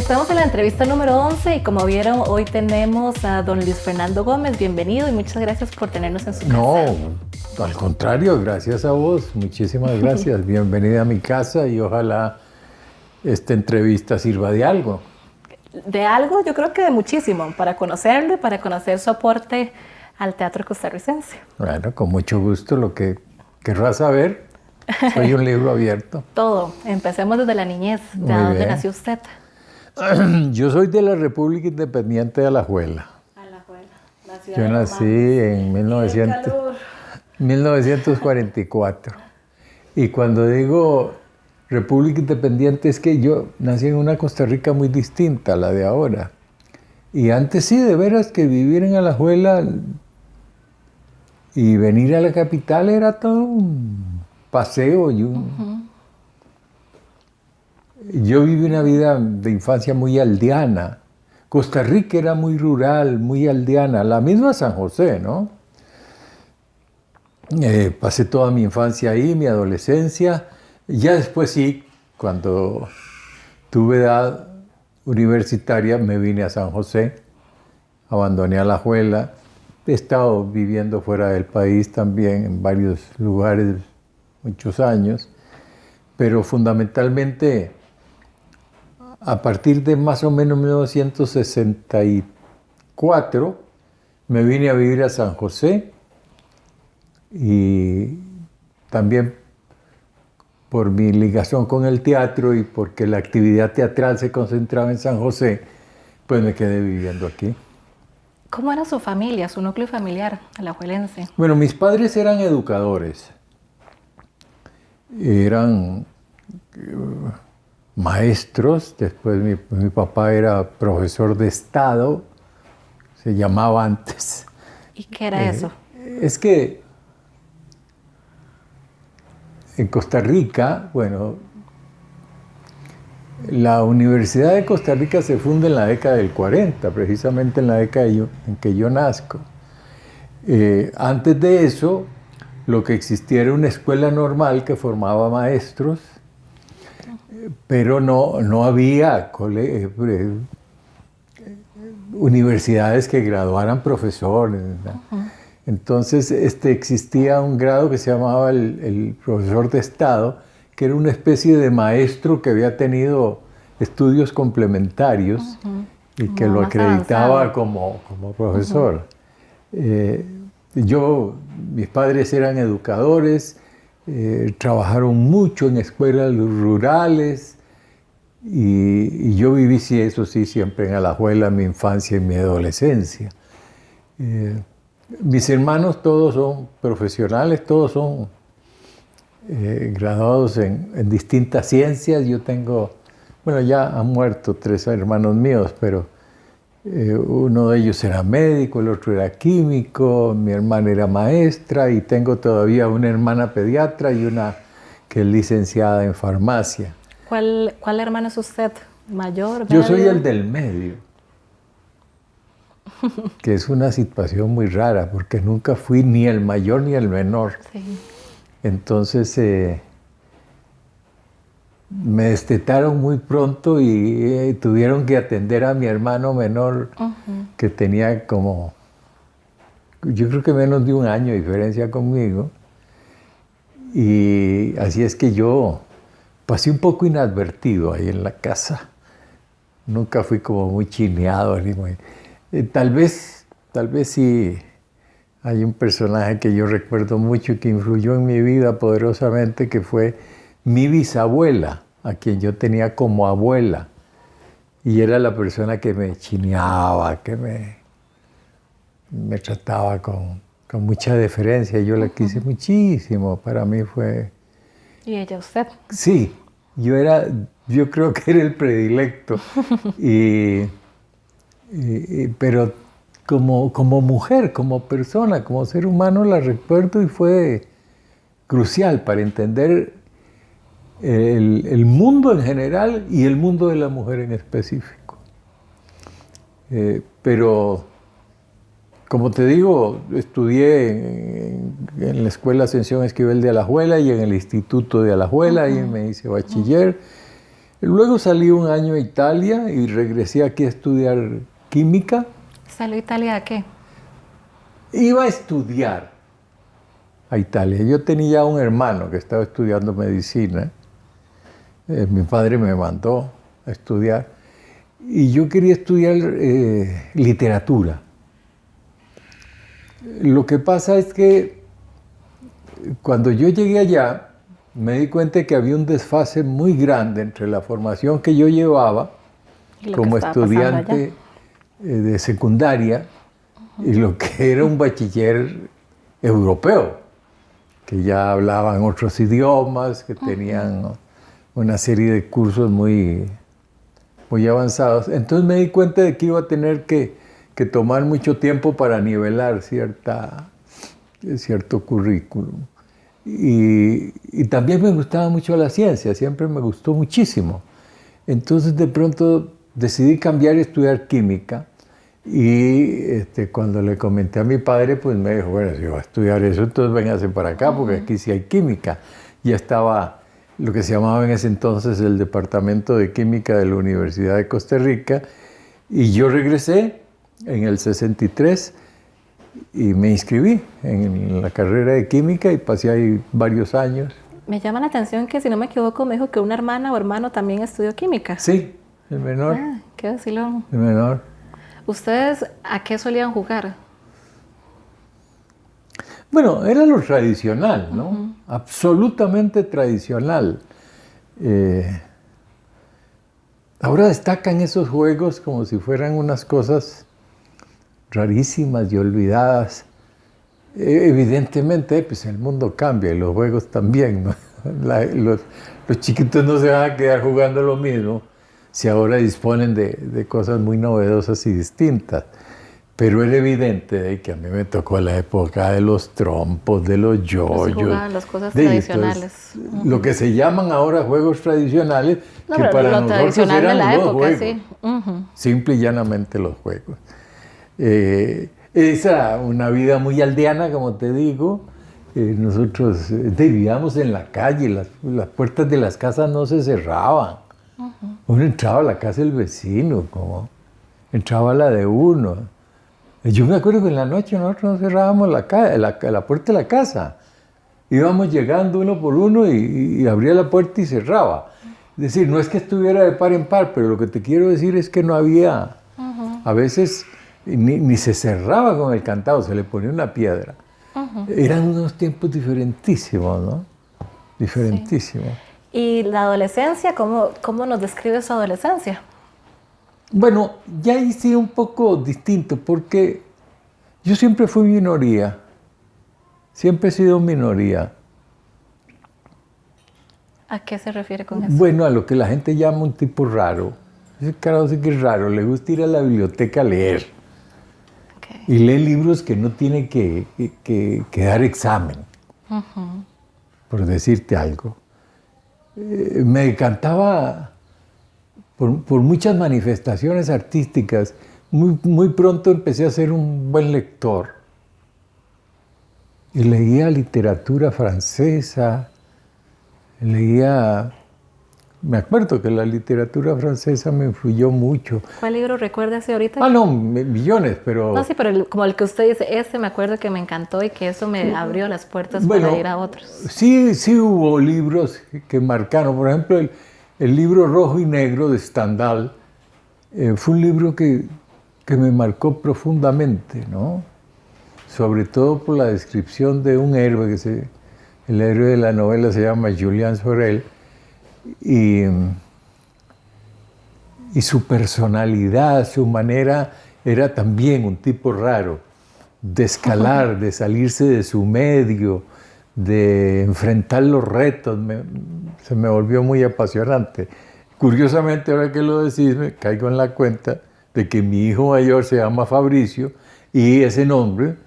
Estamos en la entrevista número 11 y como vieron, hoy tenemos a don Luis Fernando Gómez. Bienvenido y muchas gracias por tenernos en su casa. No, al contrario, gracias a vos. Muchísimas gracias. Bienvenida a mi casa y ojalá esta entrevista sirva de algo. De algo, yo creo que de muchísimo, para conocerlo y para conocer su aporte al teatro costarricense. Bueno, con mucho gusto, lo que querrás saber. Soy un libro abierto. Todo. Empecemos desde la niñez. ¿De dónde nació usted? Yo soy de la República Independiente de Alajuela. Alajuela, la ciudad. Yo nací en 1944. Y cuando digo República Independiente es que yo nací en una Costa Rica muy distinta a la de ahora. Y antes sí, de veras que vivir en Alajuela y venir a la capital era todo un paseo y un... Yo viví una vida de infancia muy aldeana. Costa Rica era muy rural, muy aldeana. La misma San José, ¿no? Pasé toda mi infancia ahí, mi adolescencia. Ya después sí, cuando tuve edad universitaria, me vine a San José. Abandoné Alajuela. He estado viviendo fuera del país también, en varios lugares, muchos años. Pero fundamentalmente, a partir de más o menos 1964, me vine a vivir a San José y también por mi ligación con el teatro y porque la actividad teatral se concentraba en San José, pues me quedé viviendo aquí. ¿Cómo era su familia, su núcleo familiar alajuelense? Bueno, mis padres eran educadores. Eran maestros, después mi papá era profesor de Estado, se llamaba antes. ¿Y qué era eso? Es que en Costa Rica, bueno, la Universidad de Costa Rica se funda en la década del 40, precisamente en la década en que yo nazco. Antes de eso, lo que existía era una escuela normal que formaba maestros, pero no había universidades que graduaran profesores. Entonces existía un grado que se llamaba el profesor de Estado, que era una especie de maestro que había tenido estudios complementarios y que lo acreditaba como profesor. Mis padres eran educadores, trabajaron mucho en escuelas rurales y yo viví, sí, eso sí, siempre en Alajuela, mi infancia y mi adolescencia. Mis hermanos todos son profesionales, todos son graduados en distintas ciencias. Yo tengo, bueno, ya han muerto 3 hermanos míos, pero uno de ellos era médico, el otro era químico, mi hermana era maestra y tengo todavía una hermana pediatra y una que es licenciada en farmacia. ¿Cuál hermano es usted? ¿Mayor? Yo soy el del medio, que es una situación muy rara porque nunca fui ni el mayor ni el menor. Sí. Entonces me destetaron muy pronto y tuvieron que atender a mi hermano menor, que tenía como, yo creo que menos de 1 año de diferencia conmigo. Y así es que yo pasé un poco inadvertido ahí en la casa. Nunca fui como muy chineado. Tal vez sí hay un personaje que yo recuerdo mucho y que influyó en mi vida poderosamente, que fue mi bisabuela, a quien yo tenía como abuela, y era la persona que me chineaba, que me trataba con mucha deferencia. Yo la quise muchísimo, para mí fue... ¿Y ella usted? Sí, yo creo que era el predilecto, pero como mujer, como persona, como ser humano la recuerdo y fue crucial para entender el mundo en general y el mundo de la mujer en específico. Pero, como te digo, estudié en la Escuela Ascensión Esquivel de Alajuela y en el Instituto de Alajuela, y me hice bachiller. Luego salí un año a Italia y regresé aquí a estudiar química. ¿Salió a Italia a qué? Iba a estudiar a Italia. Yo tenía un hermano que estaba estudiando medicina. Mi padre me mandó a estudiar. Y yo quería estudiar literatura. Lo que pasa es que cuando yo llegué allá, me di cuenta de que había un desfase muy grande entre la formación que yo llevaba como estudiante de secundaria y lo que era un bachiller europeo, que ya hablaban otros idiomas, que tenían una serie de cursos muy avanzados. Entonces me di cuenta de que iba a tener que tomar mucho tiempo para nivelar cierto currículum. Y también me gustaba mucho la ciencia, siempre me gustó muchísimo. Entonces de pronto decidí cambiar y estudiar química. Y cuando le comenté a mi padre, pues me dijo, bueno, si va a estudiar eso, entonces véngase para acá, porque aquí sí hay química. Ya estaba lo que se llamaba en ese entonces el Departamento de Química de la Universidad de Costa Rica, y yo regresé en el 63 y me inscribí en la carrera de química y pasé ahí varios años. Me llama la atención que, si no me equivoco, me dijo que una hermana o hermano también estudió química. Sí, el menor. Ah, qué vacilón. El menor. ¿Ustedes a qué solían jugar? Bueno, era lo tradicional, ¿no? Absolutamente tradicional. Ahora destacan esos juegos como si fueran unas cosas rarísimas y olvidadas. Evidentemente, pues el mundo cambia y los juegos también, ¿no? Los chiquitos no se van a quedar jugando lo mismo si ahora disponen de cosas muy novedosas y distintas. Pero era evidente de que a mí me tocó la época de los trompos, de los yoyos. Jugaban las cosas tradicionales. Entonces, lo que se llaman ahora juegos tradicionales, No, que pero para lo nosotros tradicional de eran la los época, juegos. sí. Simple y llanamente los juegos. Esa una vida muy aldeana, como te digo. Nosotros vivíamos en la calle, las puertas de las casas no se cerraban. Uno entraba a la casa del vecino, como entraba a la de uno. Yo me acuerdo que en la noche nosotros no cerrábamos la puerta de la casa. Íbamos llegando uno por uno y abría la puerta y cerraba. Es decir, no es que estuviera de par en par, pero lo que te quiero decir es que no había, a veces ni se cerraba con el candado, se le ponía una piedra. Eran unos tiempos diferentísimos, ¿no? Diferentísimos. Sí. ¿Y la adolescencia? ¿Cómo nos describe su adolescencia? Bueno, ya hice un poco distinto, porque yo siempre fui minoría. Siempre he sido minoría. ¿A qué se refiere con eso? Bueno, a lo que la gente llama un tipo raro. Ese carajo sí que es raro, le gusta ir a la biblioteca a leer. Okay. Y lee libros que no tiene que dar examen, por decirte algo. Me decantaba por muchas manifestaciones artísticas. Muy pronto empecé a ser un buen lector. Y leía literatura francesa, me acuerdo que la literatura francesa me influyó mucho. ¿Cuál libro recuerda ese ahorita? Ah, no, millones, pero... No, sí, pero como el que usted dice, me acuerdo que me encantó y que eso me abrió las puertas para ir a otros. Sí hubo libros que marcaron. Por ejemplo, el libro Rojo y Negro de Stendhal fue un libro que me marcó profundamente, ¿no? Sobre todo por la descripción de un héroe, el héroe de la novela se llama Julian Sorel, y su personalidad, su manera, era también un tipo raro, de escalar, de salirse de su medio, de enfrentar los retos. Se me volvió muy apasionante. Curiosamente, ahora que lo decís, me caigo en la cuenta de que mi hijo mayor se llama Fabricio, y ese nombre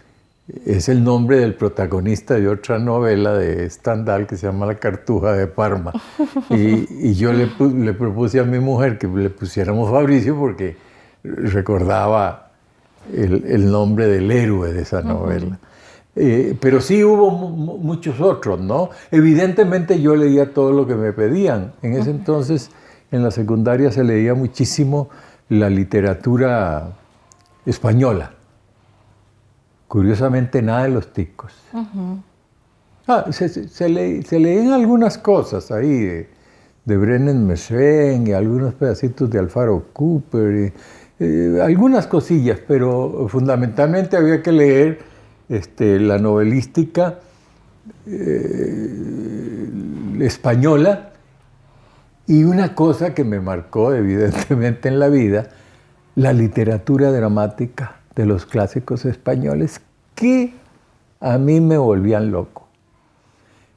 es el nombre del protagonista de otra novela de Stendhal que se llama La Cartuja de Parma. Y yo le propuse a mi mujer que le pusiéramos Fabricio porque recordaba el nombre del héroe de esa novela. Pero sí hubo muchos otros, ¿no? Evidentemente yo leía todo lo que me pedían. En ese entonces en la secundaria se leía muchísimo la literatura española. Curiosamente, nada de los ticos. Se leían algunas cosas ahí de Brené Messén y algunos pedacitos de Alfaro Cooper, algunas cosillas, pero fundamentalmente había que leer la novelística española. Y una cosa que me marcó evidentemente en la vida, la literatura dramática de los clásicos españoles, que a mí me volvían loco.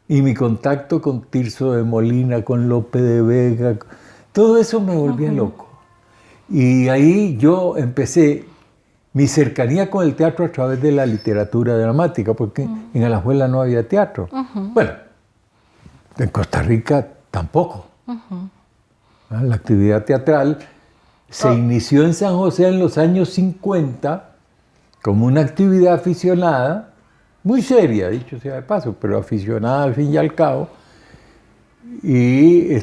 Y mi contacto con Tirso de Molina, con Lope de Vega, todo eso me volvía loco. Y ahí yo empecé mi cercanía con el teatro a través de la literatura dramática, porque en Alajuela no había teatro. Bueno, en Costa Rica tampoco. La actividad teatral se inició en San José en los años 50 como una actividad aficionada, muy seria, dicho sea de paso, pero aficionada al fin y al cabo. Y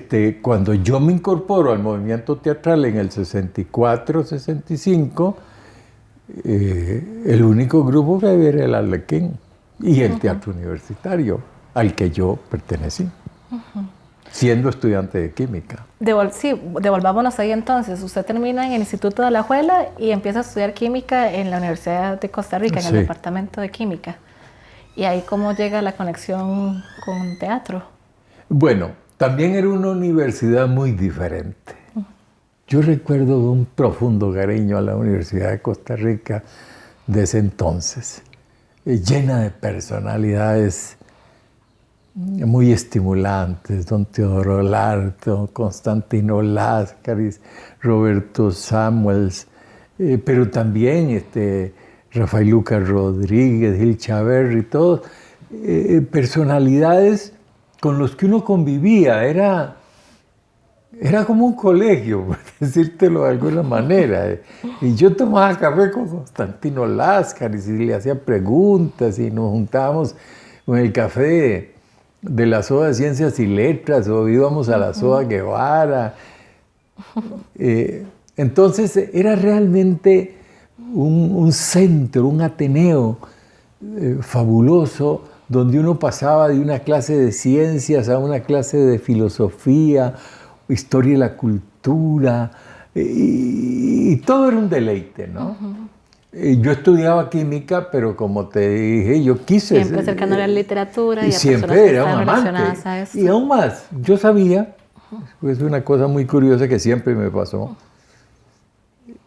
cuando yo me incorporo al movimiento teatral en el 64-65, el único grupo que había era el Arlequín y el Teatro Universitario, al que yo pertenecí, siendo estudiante de química. Devolvámonos ahí entonces. Usted termina en el Instituto de Alajuela y empieza a estudiar química en la Universidad de Costa Rica, en el Departamento de Química. ¿Y ahí cómo llega la conexión con teatro? Bueno, también era una universidad muy diferente. Yo recuerdo un profundo cariño a la Universidad de Costa Rica de ese entonces, llena de personalidades muy estimulantes, don Teodoro Larto, Constantino Láscaris, Roberto Samuels, pero también Rafael Lucas Rodríguez, Gil Chaverri, todos personalidades con los que uno convivía. Era como un colegio, por decírtelo de alguna manera. Y yo tomaba café con Constantino Láscaris y le hacía preguntas y nos juntábamos en el café de la SOA de Ciencias y Letras o íbamos a la SOA Guevara. Entonces era realmente un centro, un ateneo fabuloso, donde uno pasaba de una clase de ciencias a una clase de filosofía, historia de la cultura, y todo era un deleite, ¿no? Yo estudiaba química, pero como te dije, yo quise... Siempre cercano a la literatura y a siempre era un relacionadas amante. a esto. Y aún más, yo sabía, es una cosa muy curiosa que siempre me pasó,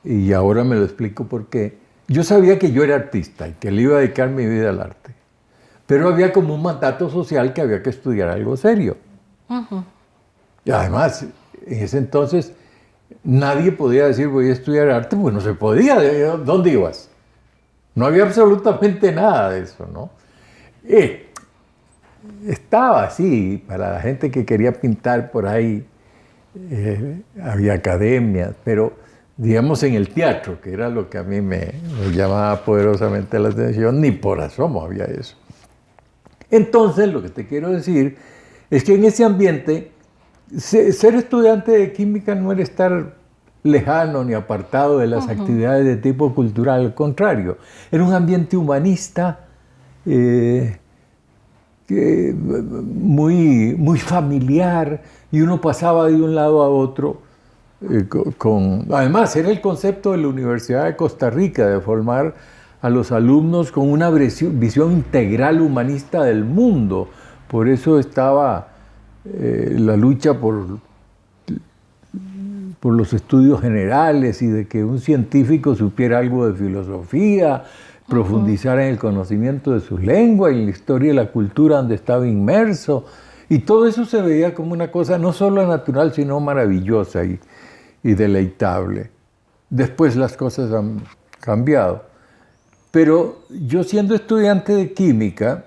y ahora me lo explico por qué. Yo sabía que yo era artista y que le iba a dedicar mi vida al arte, pero había como un mandato social que había que estudiar algo serio. Y además, en ese entonces, nadie podía decir voy a estudiar arte, pues no se podía. ¿Dónde ibas? No había absolutamente nada de eso, ¿no? Estaba así, para la gente que quería pintar por ahí, había academias, pero digamos en el teatro, que era lo que a mí me llamaba poderosamente la atención, ni por asomo había eso. Entonces, lo que te quiero decir es que en ese ambiente, ser estudiante de química no era estar lejano ni apartado de las actividades de tipo cultural, al contrario, era un ambiente humanista muy familiar, y uno pasaba de un lado a otro además, era el concepto de la Universidad de Costa Rica de formar a los alumnos con una visión integral humanista del mundo. Por eso estaba la lucha por los estudios generales y de que un científico supiera algo de filosofía, profundizar en el conocimiento de su lengua y en la historia y la cultura donde estaba inmerso. Y todo eso se veía como una cosa no solo natural, sino maravillosa y deleitable. Después las cosas han cambiado. Pero yo, siendo estudiante de química,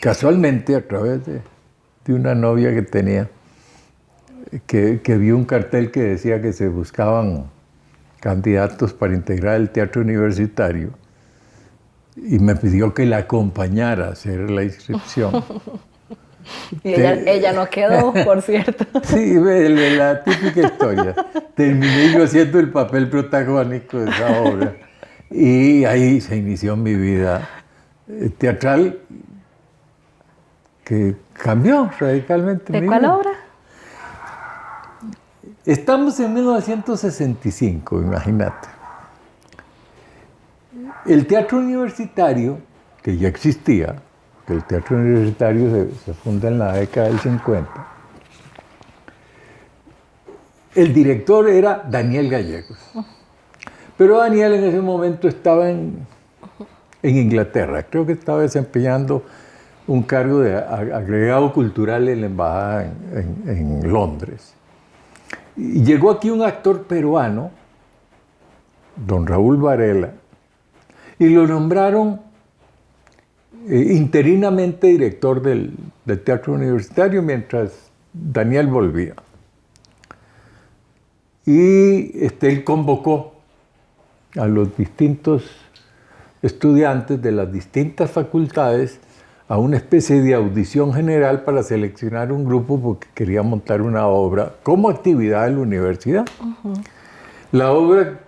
casualmente a través de una novia que tenía, que vio un cartel que decía que se buscaban candidatos para integrar el teatro universitario, y me pidió que la acompañara a hacer la inscripción. Y ella no quedó, por cierto. Sí, la típica historia. Terminé yo haciendo el papel protagónico de esa obra. Y ahí se inició mi vida teatral, que cambió radicalmente. ¿De cuál obra? Estamos en 1965, imagínate. El teatro universitario, que ya existía, que el teatro universitario se funda en la década del 50, el director era Daniel Gallegos. Pero Daniel en ese momento estaba en Inglaterra, creo que estaba desempeñando un cargo de agregado cultural en la embajada en Londres. Y llegó aquí un actor peruano, don Raúl Varela, y lo nombraron interinamente director del teatro universitario mientras Daniel volvía. Y él convocó a los distintos estudiantes de las distintas facultades a una especie de audición general para seleccionar un grupo porque quería montar una obra como actividad en la universidad. Uh-huh. La obra,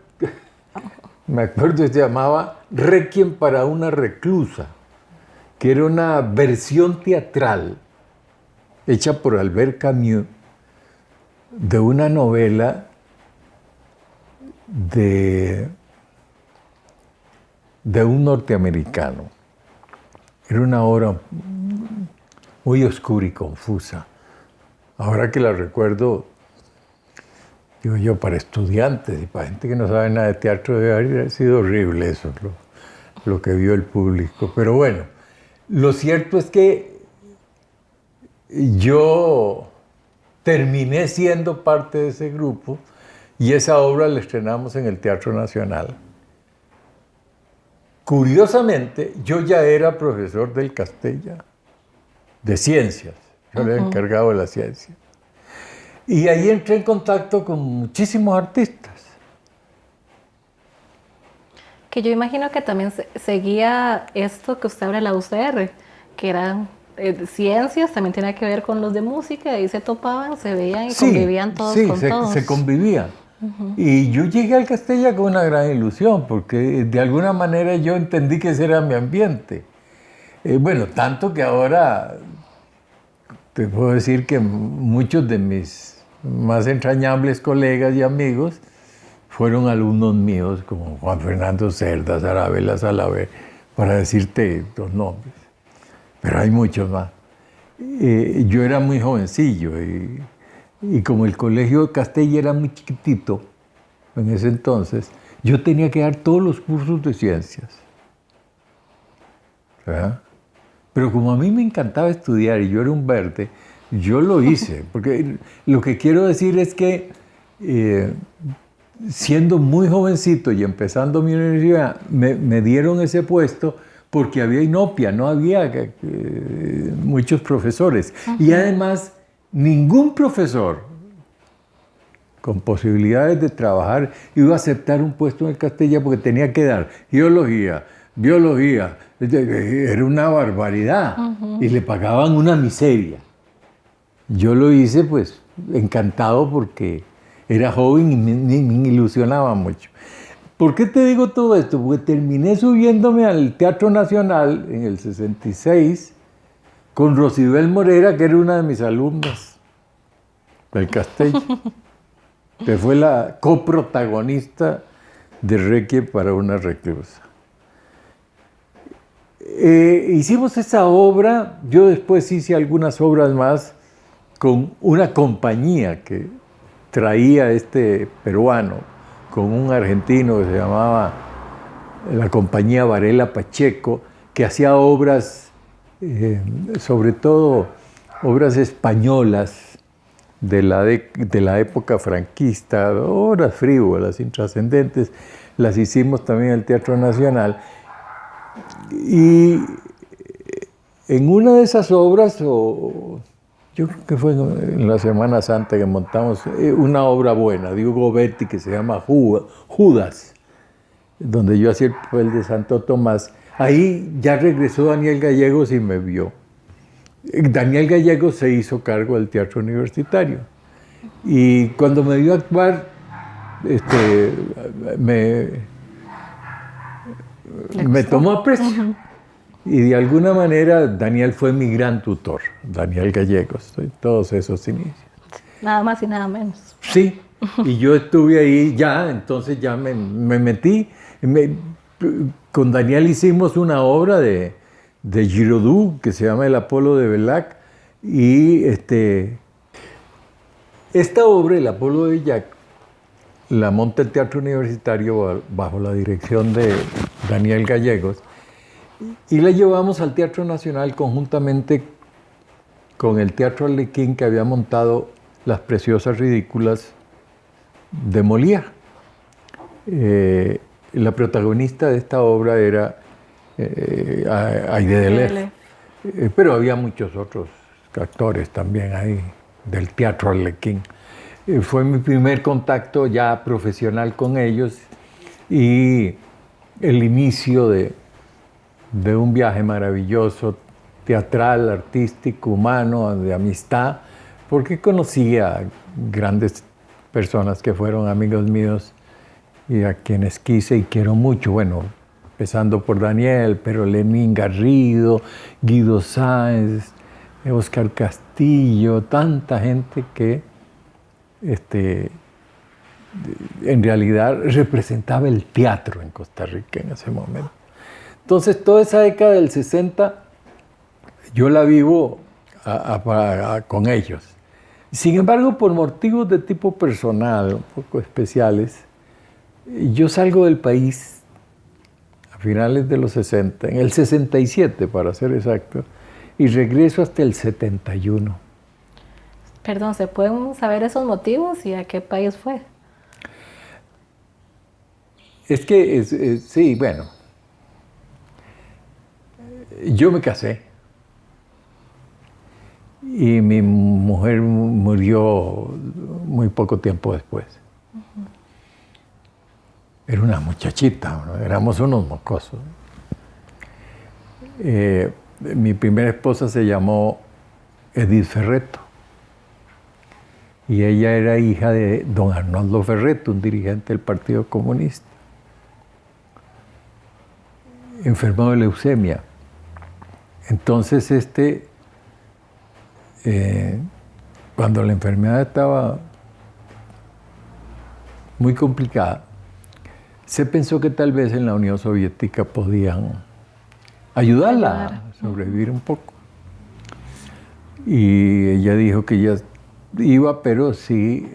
me acuerdo, se llamaba Requiem para una reclusa, que era una versión teatral hecha por Albert Camus de una novela de un norteamericano. Era una obra muy oscura y confusa. Ahora que la recuerdo, digo yo, para estudiantes y para gente que no sabe nada de teatro, debe haber sido horrible eso, lo que vio el público. Pero bueno, lo cierto es que yo terminé siendo parte de ese grupo y esa obra la estrenamos en el Teatro Nacional. Curiosamente, yo ya era profesor del Castella, de ciencias. Yo era encargado de la ciencia. Y ahí entré en contacto con muchísimos artistas. Que yo imagino que también seguía esto que usted habla de la UCR, que eran ciencias, también tenía que ver con los de música, ahí se topaban, se veían y convivían todos con todos. Sí, se convivían. Y yo llegué al Castella con una gran ilusión, porque de alguna manera yo entendí que ese era mi ambiente. Bueno, tanto que ahora te puedo decir que muchos de mis más entrañables colegas y amigos fueron alumnos míos, como Juan Fernando Cerdas, Arabella Salaver, para decirte dos nombres. Pero hay muchos más. Yo era muy jovencillo y como el colegio de Castella era muy chiquitito en ese entonces, yo tenía que dar todos los cursos de ciencias. ¿Verdad? Pero como a mí me encantaba estudiar y yo era un verde, yo lo hice. Porque lo que quiero decir es que siendo muy jovencito y empezando mi universidad, me dieron ese puesto porque había inopia, no había muchos profesores. Uh-huh. Y además, ningún profesor con posibilidades de trabajar iba a aceptar un puesto en el Castella porque tenía que dar geología, biología. Era una barbaridad. Uh-huh. Y le pagaban una miseria. Yo lo hice pues encantado porque era joven y me ilusionaba mucho. ¿Por qué te digo todo esto? Porque terminé subiéndome al Teatro Nacional en el 66 con Rosibel Morera, que era una de mis alumnas del Castella, que fue la coprotagonista de Requiem para una reclusa. Hicimos esa obra, yo después hice algunas obras más con una compañía que traía este peruano, con un argentino que se llamaba la compañía Varela Pacheco, que hacía obras, sobre todo obras españolas de la época franquista, obras frívolas, intrascendentes, las hicimos también en el Teatro Nacional. Y en una de esas obras, yo creo que fue en la Semana Santa que montamos una obra buena de Hugo Betti que se llama Judas, donde yo hacía el papel de Santo Tomás. Ahí ya regresó Daniel Gallegos y me vio. Daniel Gallegos se hizo cargo del teatro universitario. Y cuando me vio actuar, me tomó aprecio. Y de alguna manera Daniel fue mi gran tutor, Daniel Gallegos, todos esos inicios. Nada más y nada menos. Sí, y yo estuve ahí ya, entonces ya me metí. Con Daniel hicimos una obra de Giraudoux que se llama El Apolo de Bellac. Y esta obra, El Apolo de Bellac, la monta el Teatro Universitario bajo la dirección de Daniel Gallegos. Y la llevamos al Teatro Nacional conjuntamente con el Teatro Arlequín, que había montado Las Preciosas Ridículas de Molière. La protagonista de esta obra era Aide Deleuze. Pero había muchos otros actores también ahí del Teatro Arlequín. Fue mi primer contacto ya profesional con ellos y el inicio de un viaje maravilloso, teatral, artístico, humano, de amistad, porque conocí a grandes personas que fueron amigos míos y a quienes quise y quiero mucho. Bueno, empezando por Daniel, pero Lenín Garrido, Guido Sáenz, Oscar Castillo, tanta gente que en realidad representaba el teatro en Costa Rica en ese momento. Entonces, toda esa década del 60 yo la vivo con ellos. Sin embargo, por motivos de tipo personal, un poco especiales, yo salgo del país a finales de los 60, en el 67 para ser exacto, y regreso hasta el 71. Perdón, ¿se pueden saber esos motivos y a qué país fue? Es que, sí, bueno, yo me casé y mi mujer murió muy poco tiempo después. Era una muchachita, ¿no? Éramos unos mocosos. Mi primera esposa se llamó Edith Ferretto y ella era hija de don Arnoldo Ferretto, un dirigente del Partido Comunista, enfermo de leucemia. Entonces, cuando la enfermedad estaba muy complicada, se pensó que tal vez en la Unión Soviética podían ayudarla a sobrevivir un poco. Y ella dijo que ella iba, pero sí,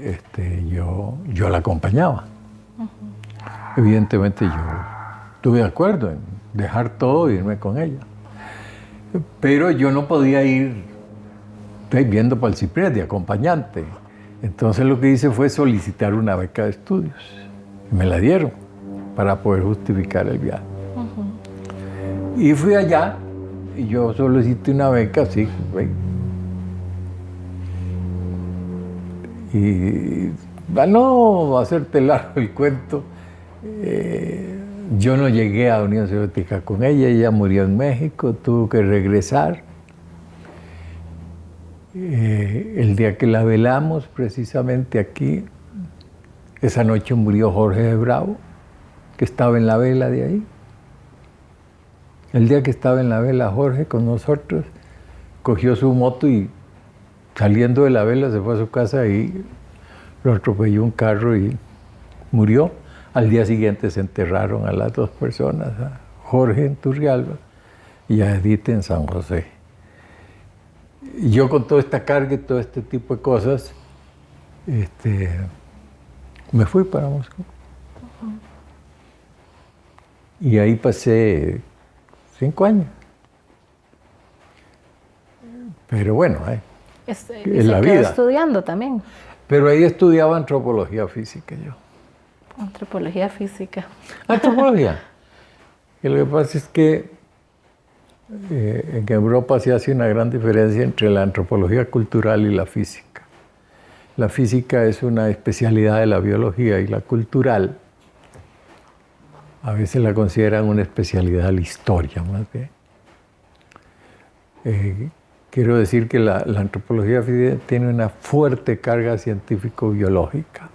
yo la acompañaba. Evidentemente yo estuve de acuerdo en dejar todo e irme con ella. Pero yo no podía ir viendo para el Ciprés de acompañante. Entonces lo que hice fue solicitar una beca de estudios. Me la dieron para poder justificar el viaje. Y fui allá y yo solicité una beca, sí. Y para no hacerte largo el cuento, yo no llegué a la Unión Soviética con ella murió en México, tuvo que regresar. El día que la velamos, precisamente aquí, esa noche murió Jorge de Bravo, que estaba en la vela de ahí. El día que estaba en la vela Jorge con nosotros, cogió su moto y saliendo de la vela se fue a su casa y lo atropelló un carro y murió. Al día siguiente se enterraron a las dos personas, a Jorge en Turrialba y a Edith en San José. Y yo con toda esta carga y todo este tipo de cosas, me fui para Moscú. Y ahí pasé 5 años. Pero bueno, es la vida. Estudiando también. Pero ahí estudiaba antropología física yo. Antropología física. Antropología. Y lo que pasa es que en Europa se hace una gran diferencia entre la antropología cultural y la física. La física es una especialidad de la biología y la cultural a veces la consideran una especialidad de la historia, más bien. quiero decir que la antropología tiene una fuerte carga científico-biológica.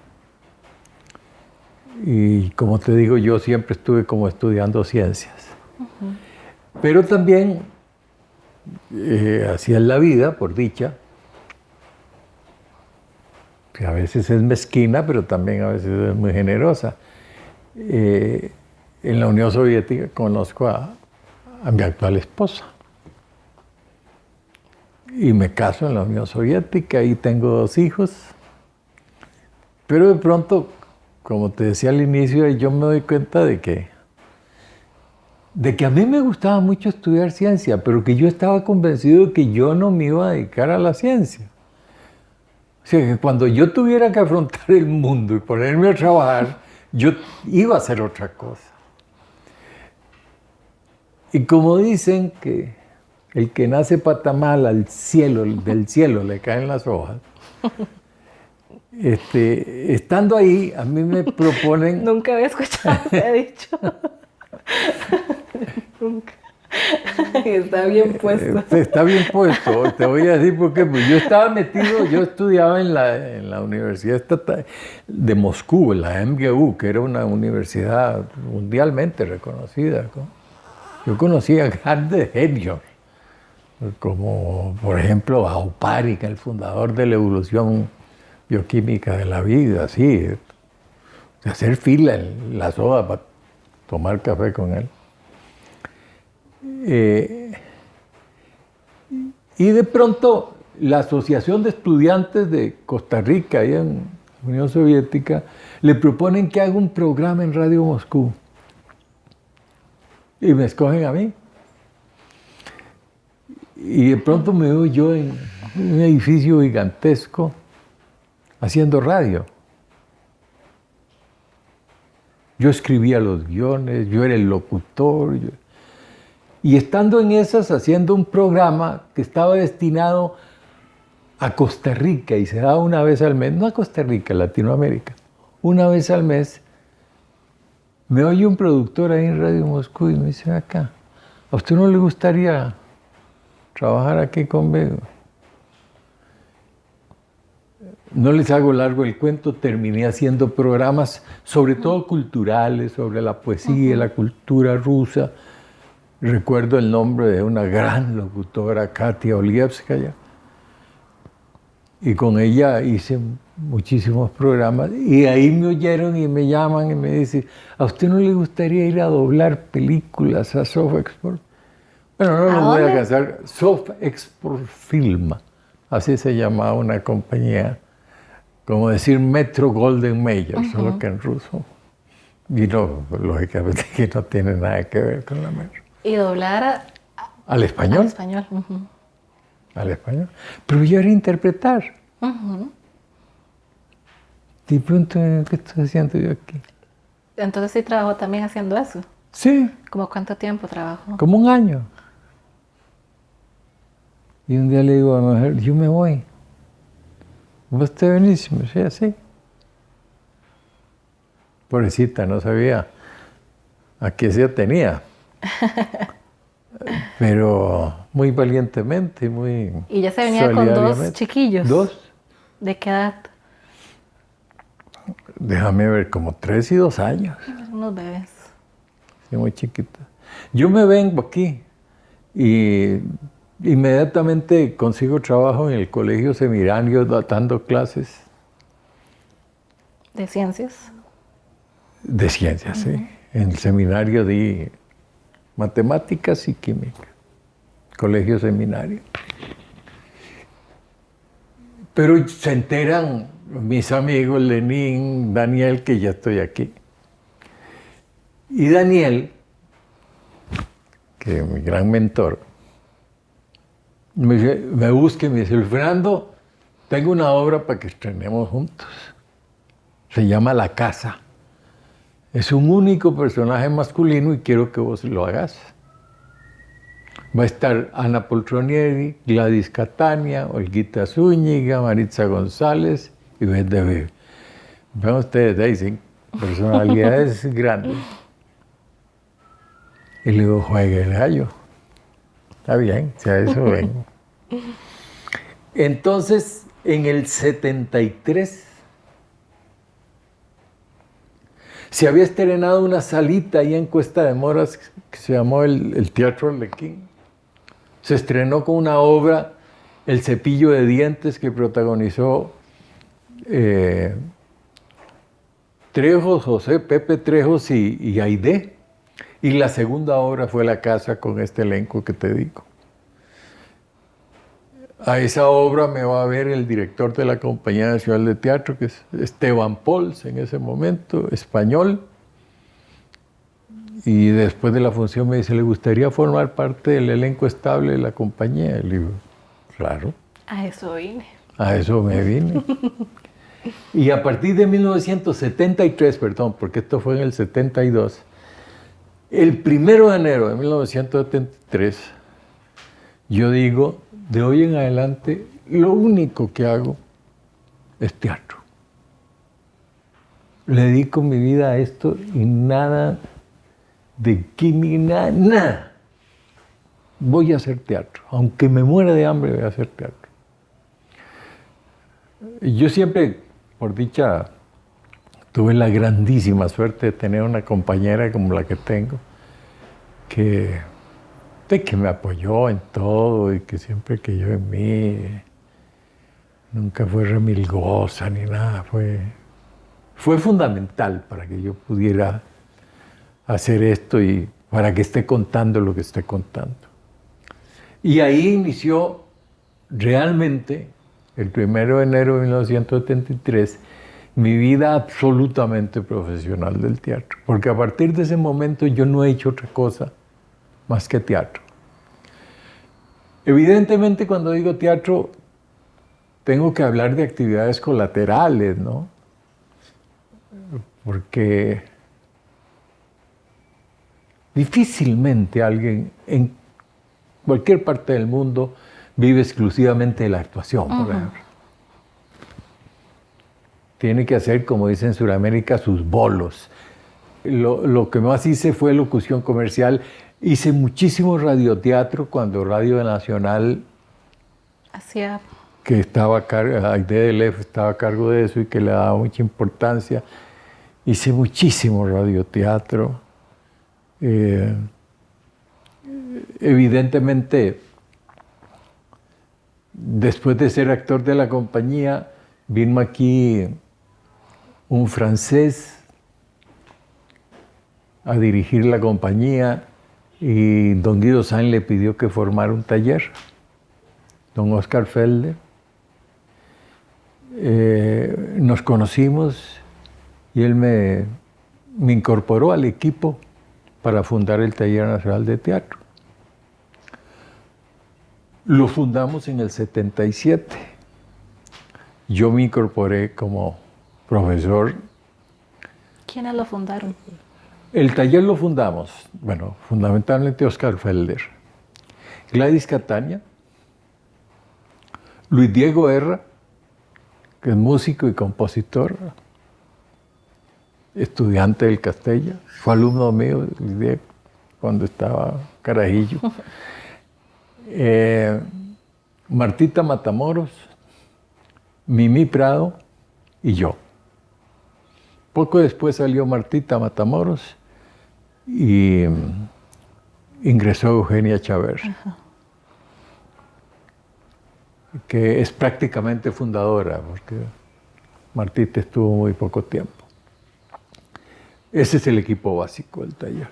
Y como te digo, yo siempre estuve como estudiando ciencias. Pero también, así es la vida, por dicha, que a veces es mezquina, pero también a veces es muy generosa. En la Unión Soviética conozco a mi actual esposa. Y me caso en la Unión Soviética y tengo 2 hijos. Pero de pronto, como te decía al inicio, yo me doy cuenta de que a mí me gustaba mucho estudiar ciencia, pero que yo estaba convencido de que yo no me iba a dedicar a la ciencia. O sea, que cuando yo tuviera que afrontar el mundo y ponerme a trabajar, yo iba a hacer otra cosa. Y como dicen que el que nace patamal al cielo, del cielo le caen las hojas, estando ahí, a mí me proponen... Nunca había escuchado ese dicho. Nunca. Está bien puesto. Está bien puesto. Te voy a decir por qué. Pues yo estaba metido, yo estudiaba en la Universidad Estatal de Moscú, en la MGU, que era una universidad mundialmente reconocida, ¿no? Yo conocía grandes genios, como por ejemplo a Oparin, el fundador de la evolución bioquímica de la vida, así, de hacer fila en la soda para tomar café con él. Y de pronto la Asociación de Estudiantes de Costa Rica, ahí en la Unión Soviética, le proponen que haga un programa en Radio Moscú. Y me escogen a mí. Y de pronto me veo yo en un edificio gigantesco haciendo radio. Yo escribía los guiones, yo era el locutor. Y estando en esas, haciendo un programa que estaba destinado a Costa Rica y se daba una vez al mes, no a Costa Rica, Latinoamérica, una vez al mes, me oye un productor ahí en Radio Moscú y me dice, acá, ¿a usted no le gustaría trabajar aquí conmigo? No les hago largo el cuento, terminé haciendo programas, sobre todo culturales, sobre la poesía, la cultura rusa. Recuerdo el nombre de una gran locutora, Katia Olievskaya, y con ella hice muchísimos programas, y ahí me oyeron y me llaman y me dicen, ¿a usted no le gustaría ir a doblar películas a Sofexport? Bueno, no lo voy a cansar, Sofexport Film, así se llamaba una compañía, como decir Metro Golden Mayer, solo que en ruso. Y no, lógicamente que no tiene nada que ver con la Metro. ¿Y doblar al español? Al español. Al español. Pero yo era interpretar. Y pronto, ¿qué estoy haciendo yo aquí? Entonces sí trabajó también haciendo eso. Sí. ¿Cómo cuánto tiempo trabajó? Como 1 año. Y un día le digo a mi mujer, yo me voy. ¿Vos te venís? Me decía, sí. Pobrecita, no sabía a qué se atenía. Pero muy valientemente, muy ¿Y ya se venía con 2 chiquillos? 2. ¿De qué edad? Déjame ver, como 3 y 2 años. Unos bebés. Sí, muy chiquitos. Yo me vengo aquí y inmediatamente consigo trabajo en el Colegio Seminario dando clases. ¿De ciencias? De ciencias, sí. En el seminario di matemáticas y química. Colegio Seminario. Pero se enteran mis amigos Lenín, Daniel, que ya estoy aquí. Y Daniel, que es mi gran mentor, me busca y me dice, Fernando, tengo una obra para que estrenemos juntos. Se llama La Casa. Es un único personaje masculino y quiero que vos lo hagas. Va a estar Ana Poltronieri, Gladys Catania, Olguita Zúñiga, Maritza González y Beth de Vive. Ven ustedes, dicen personalidades grandes. Y le digo, juegue el gallo. Está bien, si a eso vengo. Entonces, en el 73, se había estrenado una salita ahí en Cuesta de Moras que se llamó el Teatro Arlequín. Se estrenó con una obra, El cepillo de dientes, que protagonizó Trejos, José Pepe Trejos y Aidé. Y la segunda obra fue La Casa, con este elenco que te digo. A esa obra me va a ver el director de la Compañía Nacional de Teatro, que es Esteban Pols, en ese momento, español. Y después de la función me dice, ¿le gustaría formar parte del elenco estable de la compañía? Y le digo, claro. A eso vine. A eso me vine. Y a partir de 1973, perdón, porque esto fue en el 72, el 1 de enero de 1973, yo digo, de hoy en adelante, lo único que hago es teatro. Le dedico mi vida a esto y nada de química, nada. Voy a hacer teatro. Aunque me muera de hambre, voy a hacer teatro. Yo siempre, por dicha, tuve la grandísima suerte de tener una compañera como la que tengo, que me apoyó en todo y que siempre creyó en mí. Nunca fue remilgosa ni nada. Fue fundamental para que yo pudiera hacer esto y para que esté contando lo que esté contando. Y ahí inició realmente, el 1 de enero de 1973, mi vida absolutamente profesional del teatro. Porque a partir de ese momento yo no he hecho otra cosa más que teatro. Evidentemente, cuando digo teatro, tengo que hablar de actividades colaterales, ¿no? Porque difícilmente alguien en cualquier parte del mundo vive exclusivamente de la actuación, por ejemplo. Tiene que hacer, como dicen en Sudamérica, sus bolos. Lo que más hice fue locución comercial. Hice muchísimo radioteatro cuando Radio Nacional, que estaba a cargo, Aidé estaba a cargo de eso y que le daba mucha importancia. Hice muchísimo radioteatro. Evidentemente, después de ser actor de la compañía, vino aquí un francés a dirigir la compañía y don Guido Sainz le pidió que formara un taller. Don Oscar Felder. Nos conocimos y él me incorporó al equipo para fundar el Taller Nacional de Teatro. Lo fundamos en el 77. Yo me incorporé como profesor. ¿Quiénes lo fundaron? El taller lo fundamos, bueno, fundamentalmente Oscar Felder, Gladys Cataña, Luis Diego Herra, que es músico y compositor, estudiante del Castella, fue alumno mío, Luis Diego, cuando estaba carajillo. Martita Matamoros, Mimi Prado y yo. Poco después salió Martita Matamoros y ingresó Eugenia Chávez, que es prácticamente fundadora, porque Martita estuvo muy poco tiempo. Ese es el equipo básico del taller.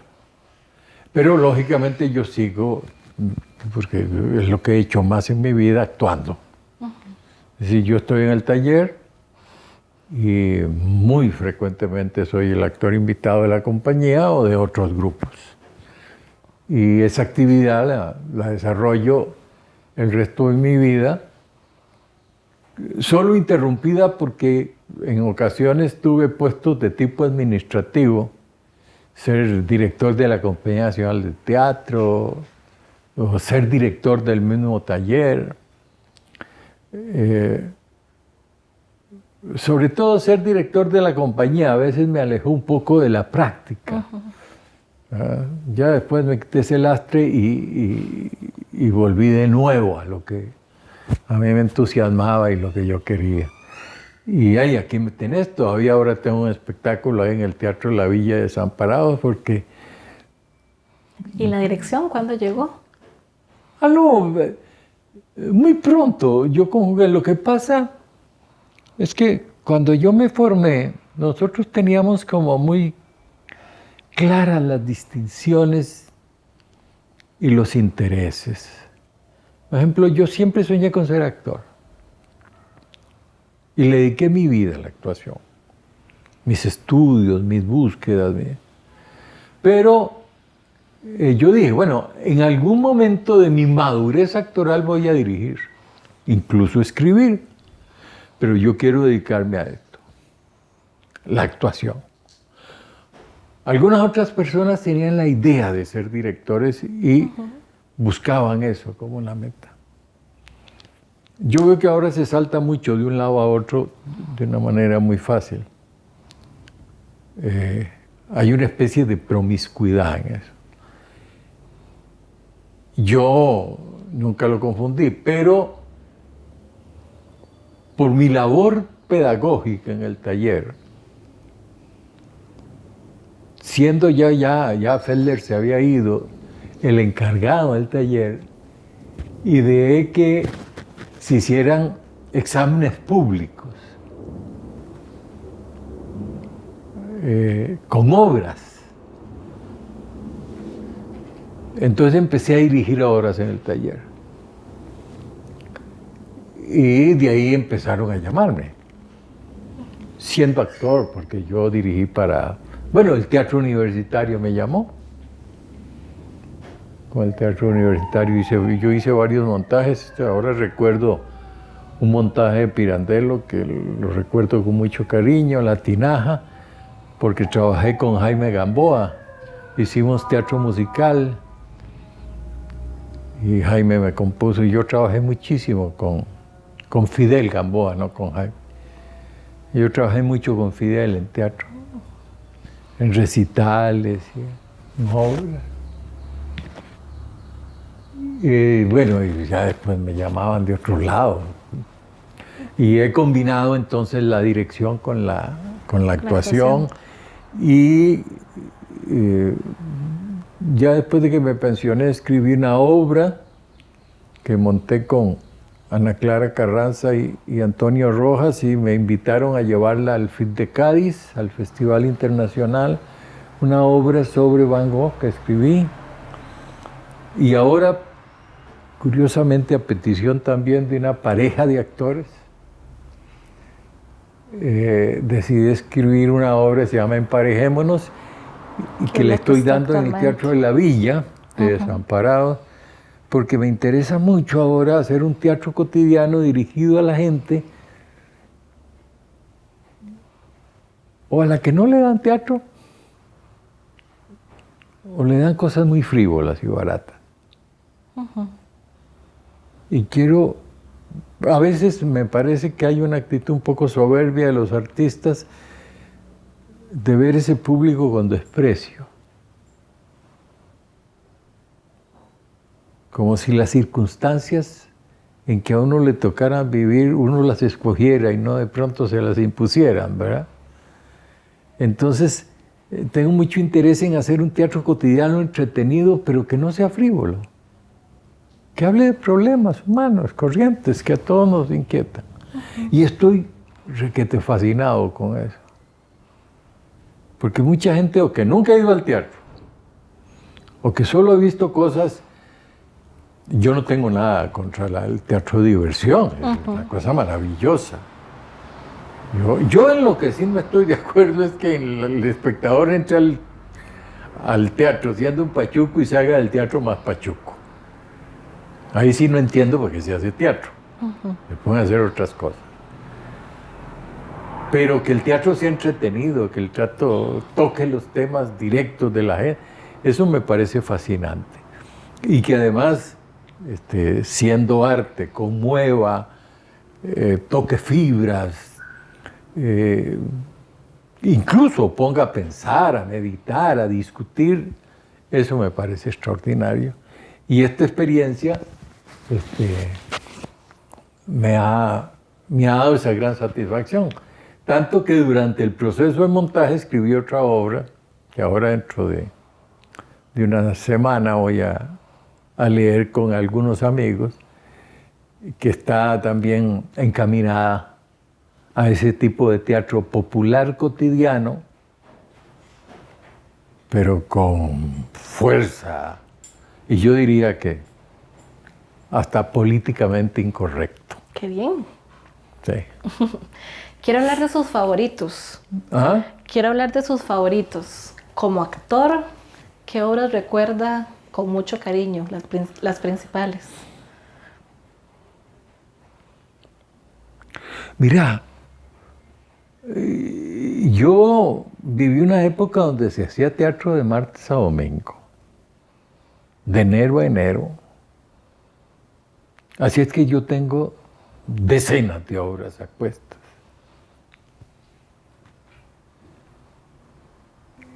Pero lógicamente yo sigo, porque es lo que he hecho más en mi vida, actuando. Es decir, yo estoy en el taller y muy frecuentemente soy el actor invitado de la compañía o de otros grupos. Y esa actividad la desarrollo el resto de mi vida, solo interrumpida porque en ocasiones tuve puestos de tipo administrativo, ser director de la Compañía Nacional de Teatro, o ser director del mismo taller. Sobre todo ser director de la compañía a veces me alejó un poco de la práctica. Ya después me quité ese lastre y volví de nuevo a lo que a mí me entusiasmaba y lo que yo quería. Y ay, aquí me tenés, todavía ahora tengo un espectáculo ahí en el Teatro de la Villa de Desamparados porque... ¿Y la dirección cuándo llegó? No, muy pronto yo conjugué. Lo que pasa es que cuando yo me formé, nosotros teníamos como muy claras las distinciones y los intereses. Por ejemplo, yo siempre soñé con ser actor. Y le dediqué mi vida a la actuación. Mis estudios, mis búsquedas. Pero yo dije, bueno, en algún momento de mi madurez actoral voy a dirigir, incluso escribir. Pero yo quiero dedicarme a esto, la actuación. Algunas otras personas tenían la idea de ser directores y buscaban eso como una meta. Yo veo que ahora se salta mucho de un lado a otro de una manera muy fácil. Hay una especie de promiscuidad en eso. Yo nunca lo confundí, pero por mi labor pedagógica en el taller, siendo ya Felder se había ido, el encargado del taller, ideé que se hicieran exámenes públicos con obras. Entonces empecé a dirigir obras en el taller. Y de ahí empezaron a llamarme. Siendo actor, porque yo dirigí para... Bueno, el Teatro Universitario me llamó. Con el Teatro Universitario yo hice varios montajes. Ahora recuerdo un montaje de Pirandello que lo recuerdo con mucho cariño, La Tinaja, porque trabajé con Jaime Gamboa. Hicimos teatro musical y Jaime me compuso y yo trabajé muchísimo con Fidel Gamboa, no con Jaime. Yo trabajé mucho con Fidel en teatro, en recitales, en obras. Y bueno, y ya después me llamaban de otros lados. Y he combinado entonces la dirección con la actuación. Y ya después de que me pensioné, escribí una obra que monté con Ana Clara Carranza y Antonio Rojas y me invitaron a llevarla al FIT de Cádiz, al Festival Internacional, una obra sobre Van Gogh que escribí. Y ahora, curiosamente, a petición también de una pareja de actores, decidí escribir una obra que se llama Emparejémonos y que le estoy dando en el Teatro de la Villa de Desamparados, porque me interesa mucho ahora hacer un teatro cotidiano dirigido a la gente o a la que no le dan teatro o le dan cosas muy frívolas y baratas. Y quiero, a veces me parece que hay una actitud un poco soberbia de los artistas de ver ese público con desprecio. Como si las circunstancias en que a uno le tocaran vivir, uno las escogiera y no de pronto se las impusieran, ¿verdad? Entonces, tengo mucho interés en hacer un teatro cotidiano entretenido, pero que no sea frívolo. Que hable de problemas humanos, corrientes, que a todos nos inquietan. Y estoy requete fascinado con eso. Porque mucha gente o que nunca ha ido al teatro, o que solo ha visto cosas. Yo no tengo nada contra el teatro de diversión, es una cosa maravillosa. Yo en lo que sí no estoy de acuerdo es que el espectador entre al teatro siendo un pachuco y se haga del teatro más pachuco. Ahí sí no entiendo por qué se hace teatro. Se pueden hacer otras cosas. Pero que el teatro sea entretenido, que el teatro toque los temas directos de la gente, eso me parece fascinante. Y que además, siendo arte, conmueva, toque fibras, incluso ponga a pensar, a meditar, a discutir, eso me parece extraordinario. Y esta experiencia me ha dado esa gran satisfacción. Tanto que durante el proceso de montaje escribí otra obra, que ahora dentro de una semana voy a leer con algunos amigos, que está también encaminada a ese tipo de teatro popular cotidiano, pero con fuerza, y yo diría que hasta políticamente incorrecto. ¡Qué bien! Sí. Quiero hablar de sus favoritos. ¿Ah? Quiero hablar de sus favoritos. Como actor, ¿qué obras recuerda con mucho cariño, las principales? Mira, yo viví una época donde se hacía teatro de martes a domingo, de enero a enero. Así es que yo tengo decenas de obras apuestas.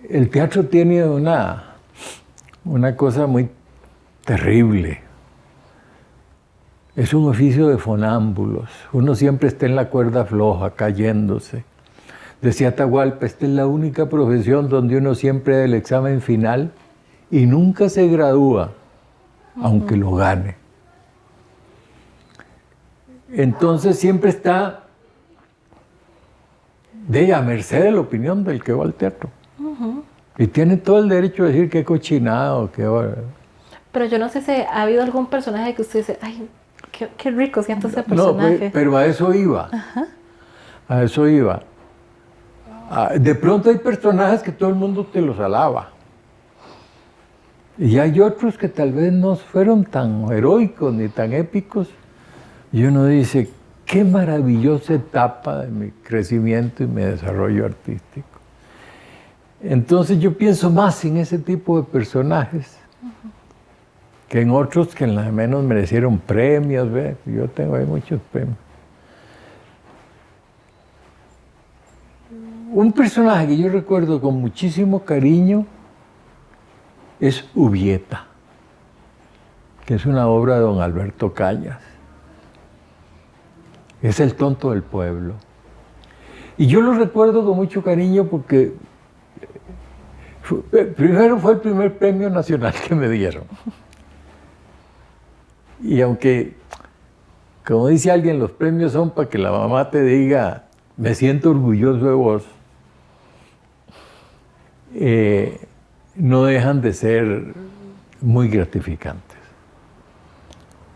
El teatro tiene una cosa muy terrible. Es un oficio de fonámbulos. Uno siempre está en la cuerda floja, cayéndose. Decía Atahualpa, esta es la única profesión donde uno siempre da el examen final y nunca se gradúa, aunque lo gane. Entonces siempre está a merced de la opinión del que va al teatro. Y tiene todo el derecho a decir qué cochinado, qué... Pero yo no sé si ha habido algún personaje que usted dice, ay, qué rico siento ese personaje. No, pero a eso iba. Ajá. A eso iba. De pronto hay personajes que todo el mundo te los alaba. Y hay otros que tal vez no fueron tan heroicos ni tan épicos. Y uno dice, qué maravillosa etapa de mi crecimiento y mi desarrollo artístico. Entonces yo pienso más en ese tipo de personajes que en otros que en las menos merecieron premios. ¿Ve? Yo tengo ahí muchos premios. Un personaje que yo recuerdo con muchísimo cariño es Ubieta, que es una obra de don Alberto Cañas. Es el tonto del pueblo. Y yo lo recuerdo con mucho cariño porque primero fue el primer premio nacional que me dieron. Y aunque, como dice alguien, los premios son para que la mamá te diga, me siento orgulloso de vos, no dejan de ser muy gratificantes.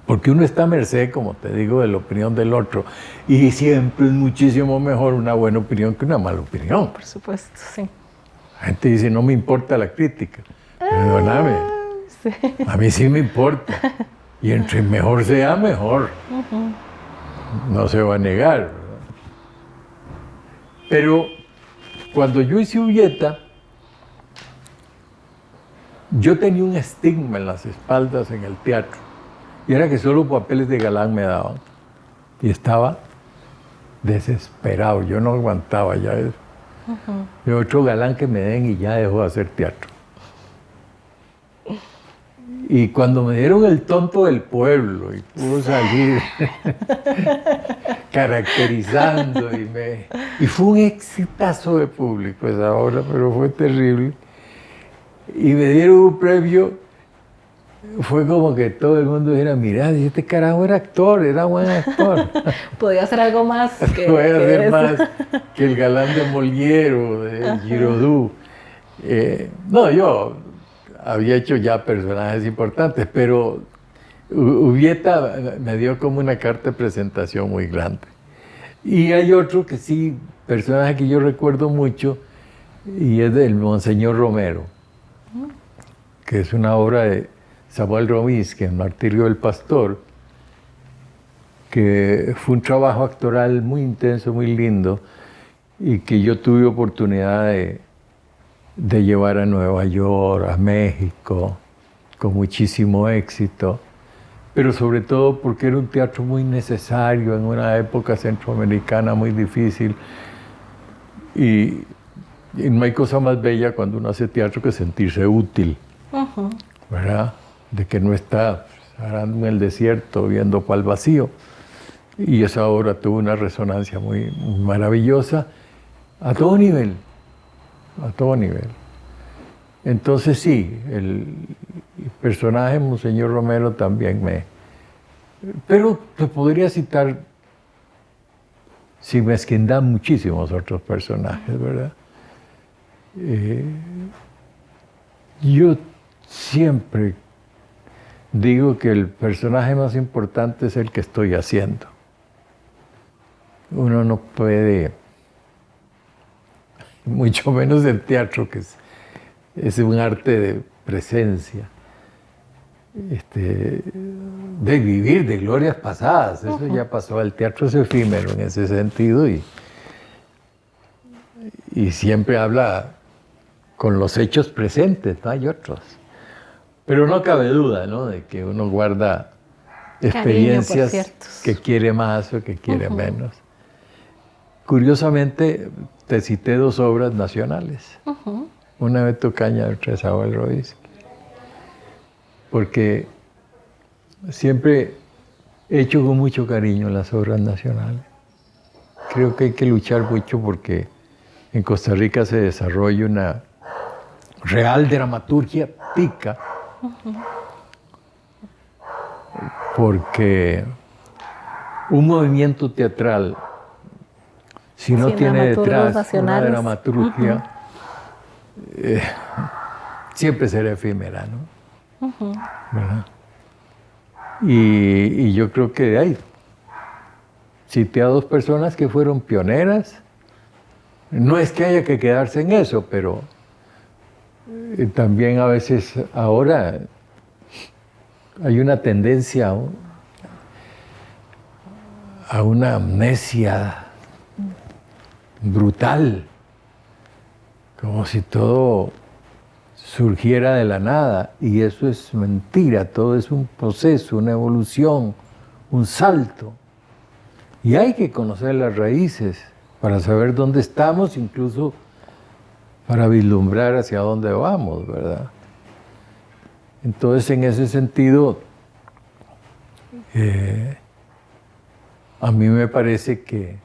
Porque uno está a merced, como te digo, de la opinión del otro. Y siempre es muchísimo mejor una buena opinión que una mala opinión. Por supuesto, sí. La gente dice, no me importa la crítica. Perdóname. Sí. A mí sí me importa. Y entre mejor sea, mejor. No se va a negar, ¿verdad? Pero cuando yo hice Ubieta, yo tenía un estigma en las espaldas en el teatro. Y era que solo papeles de galán me daban. Y estaba desesperado. Yo no aguantaba ya eso. Y otro galán que me den y ya dejó de hacer teatro. Y cuando me dieron el tonto del pueblo y pudo salir caracterizando y fue un exitazo de público esa obra, pero fue terrible. Y me dieron un premio. Fue como que todo el mundo dijera, mira, este carajo era actor, era buen actor. Podía hacer algo más que Podía hacer más que el galán de Molière o de Giraudoux. No, yo había hecho ya personajes importantes, pero Ubieta me dio como una carta de presentación muy grande. Y hay otro que sí, personaje que yo recuerdo mucho, y es del Monseñor Romero, que es una obra de Samuel Rominsky, El martirio del pastor, que fue un trabajo actoral muy intenso, muy lindo, y que yo tuve oportunidad de llevar a Nueva York, a México, con muchísimo éxito, pero sobre todo porque era un teatro muy necesario en una época centroamericana muy difícil, y no hay cosa más bella cuando uno hace teatro que sentirse útil, ¿verdad? De que no está arando en el desierto viendo para el vacío. Y esa obra tuvo una resonancia muy maravillosa a todo nivel, a todo nivel. Entonces sí, el personaje Monseñor Romero también Pero te podría citar sin mezquindad muchísimos otros personajes, ¿verdad? Yo siempre digo que el personaje más importante es el que estoy haciendo. Uno no puede, mucho menos el teatro, que es un arte de presencia, de vivir de glorias pasadas. Eso ya pasó. El teatro es efímero en ese sentido y siempre habla con los hechos presentes, no hay otros. Pero no cabe duda, ¿no?, de que uno guarda experiencias que quiere más o que quiere menos. Curiosamente, te cité 2 obras nacionales. Una de Tocaña y otra de Samuel Rovisky. Porque siempre he hecho con mucho cariño las obras nacionales. Creo que hay que luchar mucho porque en Costa Rica se desarrolla una real dramaturgia tica. Porque un movimiento teatral, si no tiene detrás una dramaturgia, siempre será efímera, ¿no? ¿Verdad? Y yo creo que cité a 2 personas que fueron pioneras. No es que haya que quedarse en eso, pero también a veces ahora hay una tendencia a una amnesia brutal, como si todo surgiera de la nada, y eso es mentira. Todo es un proceso, una evolución, un salto, y hay que conocer las raíces para saber dónde estamos, incluso para vislumbrar hacia dónde vamos, ¿verdad? Entonces, en ese sentido, a mí me parece que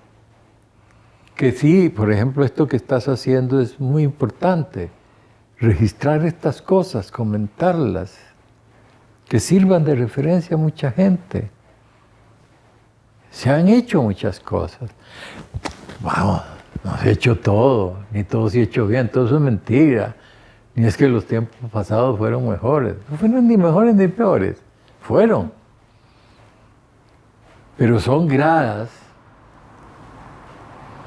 sí, por ejemplo, esto que estás haciendo es muy importante. Registrar estas cosas, comentarlas, que sirvan de referencia a mucha gente. Se han hecho muchas cosas. Vamos, no se ha hecho todo, ni todo se ha hecho bien, todo eso es mentira. Ni es que los tiempos pasados fueron mejores. No fueron ni mejores ni peores. Fueron. Pero son gradas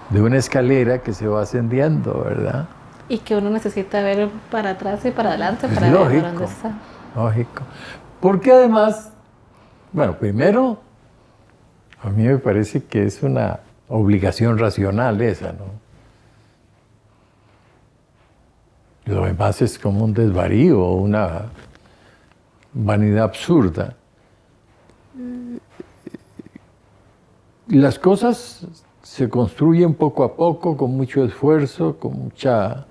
de una escalera que se va ascendiendo, ¿verdad? Y que uno necesita ver para atrás y para adelante para ver dónde está. Lógico. Porque además, bueno, primero, a mí me parece que es una obligación racional esa, ¿no? Lo demás es como un desvarío, una vanidad absurda. Las cosas se construyen poco a poco, con mucho esfuerzo, con mucha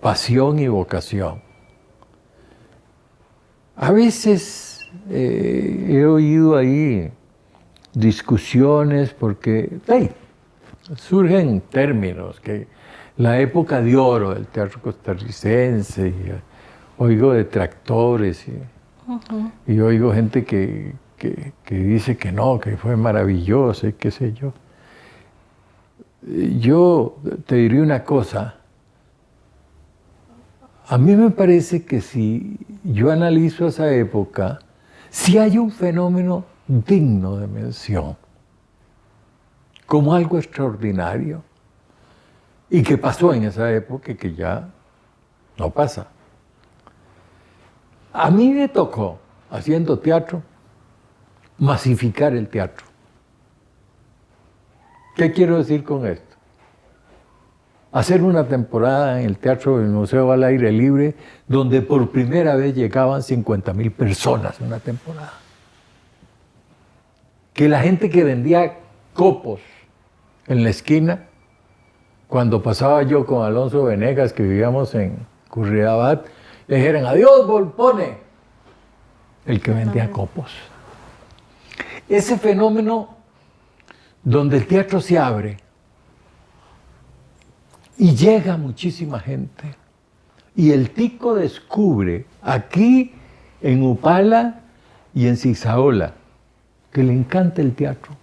pasión y vocación. A veces he oído ahí discusiones porque surgen términos que la época de oro del teatro costarricense, y oigo detractores y oigo gente que dice que no, que fue maravilloso y qué sé yo. Yo te diría una cosa. A mí me parece que si yo analizo esa época, sí hay un fenómeno digno de mención, como algo extraordinario, y que pasó en esa época y que ya no pasa. A mí me tocó, haciendo teatro, masificar el teatro. ¿Qué quiero decir con esto? Hacer una temporada en el Teatro del Museo al aire libre, donde por primera vez llegaban 50,000 personas en una temporada. Que la gente que vendía copos en la esquina, cuando pasaba yo con Alonso Venegas, que vivíamos en Curridabat, le dijeran: adiós, Volpone, el que vendía copos. ese fenómeno donde el teatro se abre y llega muchísima gente. Y el tico descubre aquí en Upala y en Zizaola que le encanta el teatro.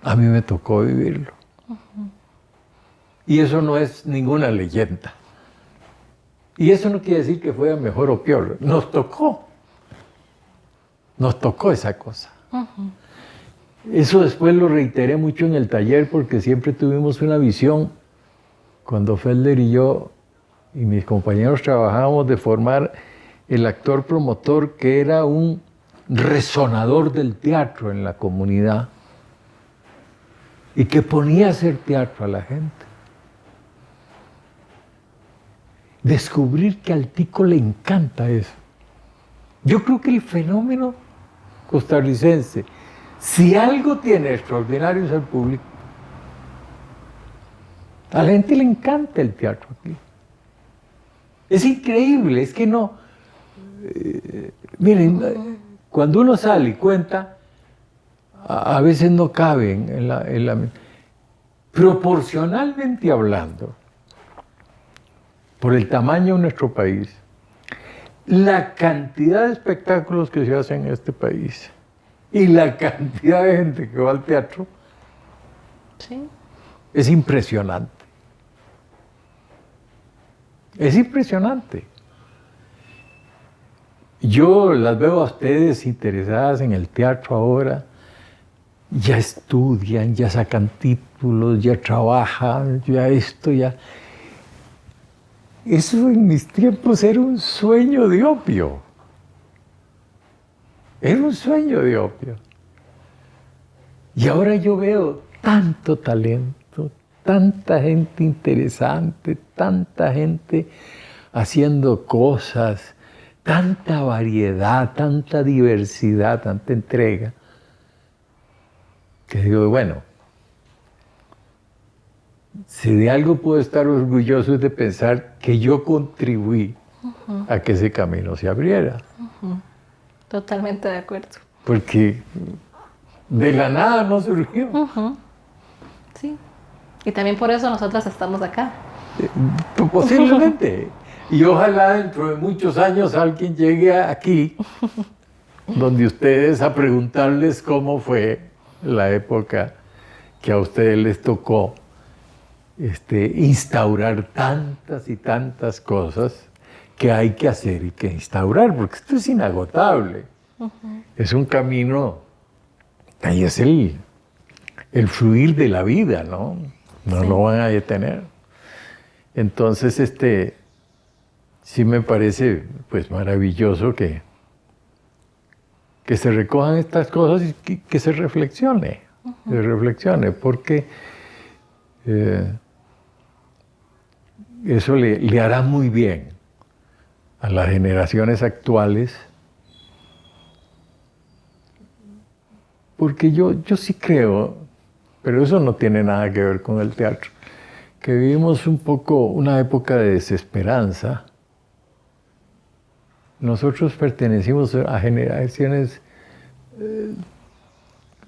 A mí me tocó vivirlo. Y eso no es ninguna leyenda. Y eso no quiere decir que fuera mejor o peor. Nos tocó esa cosa. Eso después lo reiteré mucho en el taller porque siempre tuvimos una visión, cuando Felder y yo y mis compañeros trabajábamos, de formar el actor promotor, que era un resonador del teatro en la comunidad y que ponía a hacer teatro a la gente. Descubrir que al tico le encanta eso. Yo creo que el fenómeno costarricense, si algo tiene extraordinario, es el público. A la gente le encanta el teatro aquí. Es increíble, es que no... miren, cuando uno sale y cuenta, a veces no caben en la... Proporcionalmente hablando, por el tamaño de nuestro país, la cantidad de espectáculos que se hacen en este país y la cantidad de gente que va al teatro, Sí. es impresionante. Es impresionante. Yo las veo a ustedes interesadas en el teatro ahora, ya estudian, ya sacan títulos, ya trabajan, ya esto, ya... Eso en mis tiempos era un sueño de opio. Era un sueño de opio. Y ahora yo veo tanto talento, tanta gente interesante, tanta gente haciendo cosas, tanta variedad, tanta diversidad, tanta entrega, que digo, bueno, si de algo puedo estar orgulloso es de pensar que yo contribuí a que ese camino se abriera. Totalmente de acuerdo. Porque de la nada no surgió. Sí. Y también por eso nosotras estamos acá. Posiblemente. Y ojalá dentro de muchos años alguien llegue aquí, donde ustedes, a preguntarles cómo fue la época que a ustedes les tocó instaurar tantas y tantas cosas que hay que hacer y que instaurar, porque esto es inagotable. Es un camino, ahí es el fluir de la vida, ¿no? No Sí. lo van a detener. Entonces, sí me parece pues maravilloso que se recojan estas cosas y que se reflexione, porque eso le hará muy bien a las generaciones actuales, porque yo sí creo, pero eso no tiene nada que ver con el teatro, que vivimos un poco una época de desesperanza. Nosotros pertenecimos a generaciones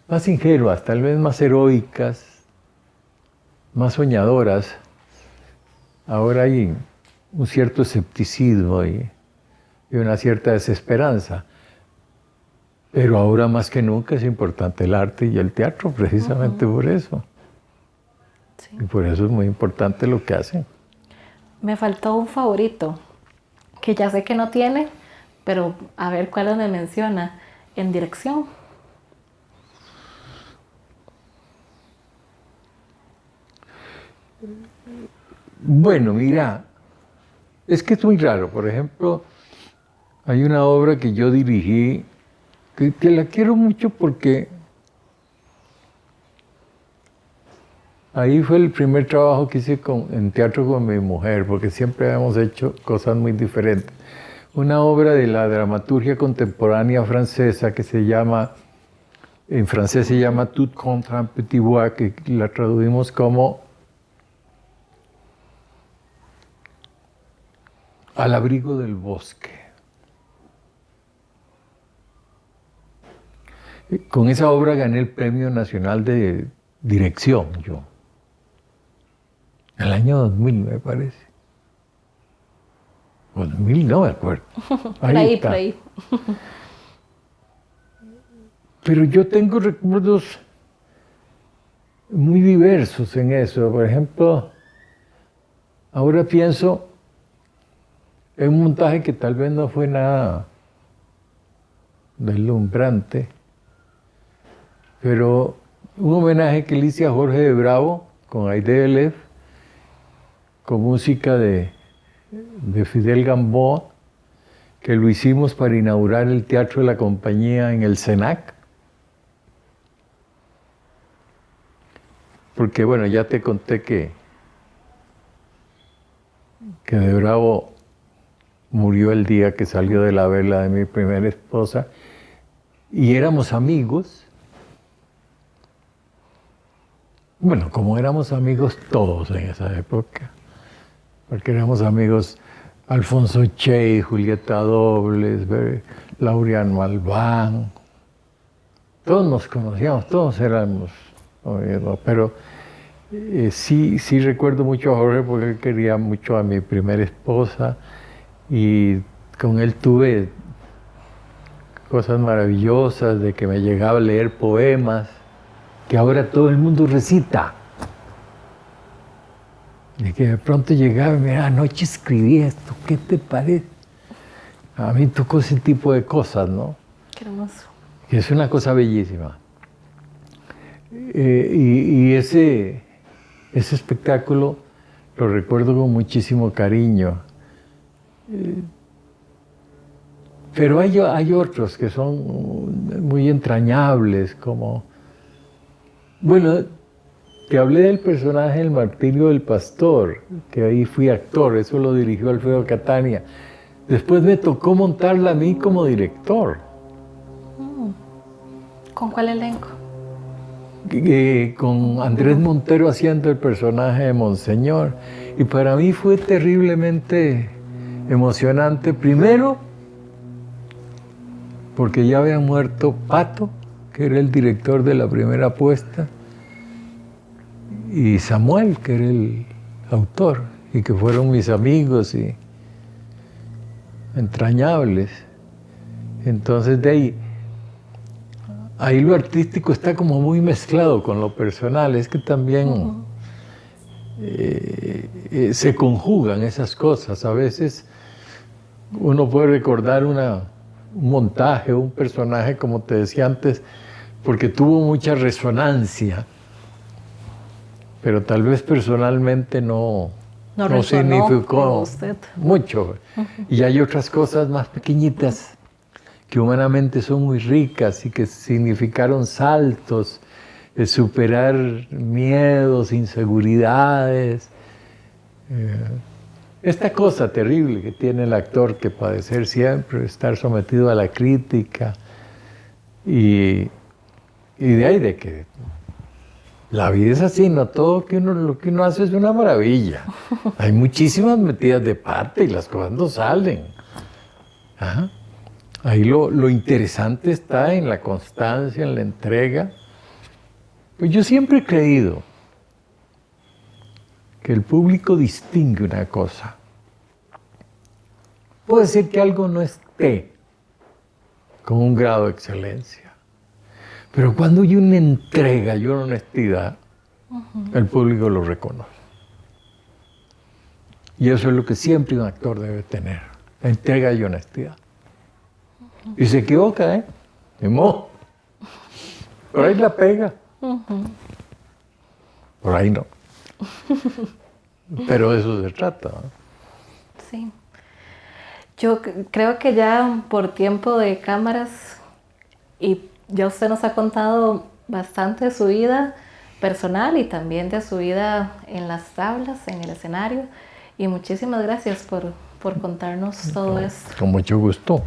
más ingenuas, tal vez más heroicas, más soñadoras. Ahora hay un cierto escepticismo y una cierta desesperanza. Pero ahora más que nunca es importante el arte y el teatro, precisamente por eso. Sí. Y por eso es muy importante lo que hacen. Me faltó un favorito, que ya sé que no tiene, pero a ver cuál me menciona. En dirección. Bueno, mira, es que es muy raro. Por ejemplo, hay una obra que yo dirigí, que la quiero mucho porque ahí fue el primer trabajo que hice en teatro con mi mujer, porque siempre habíamos hecho cosas muy diferentes. Una obra de la dramaturgia contemporánea francesa que se llama, en francés se llama Tout contre un petit bois, que la traducimos como Al abrigo del bosque. Con esa obra gané el Premio Nacional de Dirección, yo. El año 2000, me parece. O 2000, no me acuerdo. Ahí está. Por ahí. Pero yo tengo recuerdos muy diversos en eso. Por ejemplo, ahora pienso en un montaje que tal vez no fue nada deslumbrante, pero un homenaje que le hice a Jorge de Bravo con Aide Deleuze, con música de Fidel Gamboa, que lo hicimos para inaugurar el Teatro de la Compañía en el SENAC. Porque bueno, ya te conté que de Bravo murió el día que salió de la vela de mi primera esposa y éramos amigos. Bueno, como éramos amigos todos en esa época, porque éramos amigos Alfonso Che, Julieta Dobles, Laureano Albán, todos nos conocíamos, todos éramos amigos, pero sí recuerdo mucho a Jorge porque él quería mucho a mi primera esposa y con él tuve cosas maravillosas, de que me llegaba a leer poemas que ahora todo el mundo recita. De que de pronto llegaba y me decía, anoche escribí esto, ¿qué te parece? A mí tocó ese tipo de cosas, ¿no? Qué hermoso. Que es una cosa bellísima. Y ese espectáculo lo recuerdo con muchísimo cariño. Pero hay otros que son muy entrañables, como... Bueno, te hablé del personaje del Martirio del Pastor, que ahí fui actor, eso lo dirigió Alfredo Catania. Después me tocó montarla a mí como director. ¿Con cuál elenco? Con Andrés Montero haciendo el personaje de Monseñor. Y para mí fue terriblemente emocionante. Primero, porque ya había muerto Pato, que era el director de la primera puesta, y Samuel, que era el autor, y que fueron mis amigos y entrañables. Entonces de ahí lo artístico está como muy mezclado con lo personal, es que también se conjugan esas cosas. A veces uno puede recordar un montaje, un personaje, como te decía antes, porque tuvo mucha resonancia, pero tal vez personalmente no significó mucho. Y hay otras cosas más pequeñitas que humanamente son muy ricas y que significaron saltos, superar miedos, inseguridades. Esta cosa terrible que tiene el actor que padecer siempre, estar sometido a la crítica y de ahí de que la vida es así, no todo lo que uno hace es una maravilla. Hay muchísimas metidas de pata y las cosas no salen. Ajá. Ahí lo interesante está en la constancia, en la entrega. Pues yo siempre he creído que el público distingue una cosa. Puede ser que algo no esté con un grado de excelencia, pero cuando hay una entrega y una honestidad, el público lo reconoce. Y eso es lo que siempre un actor debe tener, entrega y honestidad. Y se equivoca, ¿eh? Ni modo. Por ahí la pega. Por ahí no. Pero de eso se trata, ¿no? Sí. Yo creo que ya por tiempo de cámaras y ya usted nos ha contado bastante de su vida personal y también de su vida en las tablas, en el escenario. Y muchísimas gracias por contarnos todo esto. Con mucho gusto.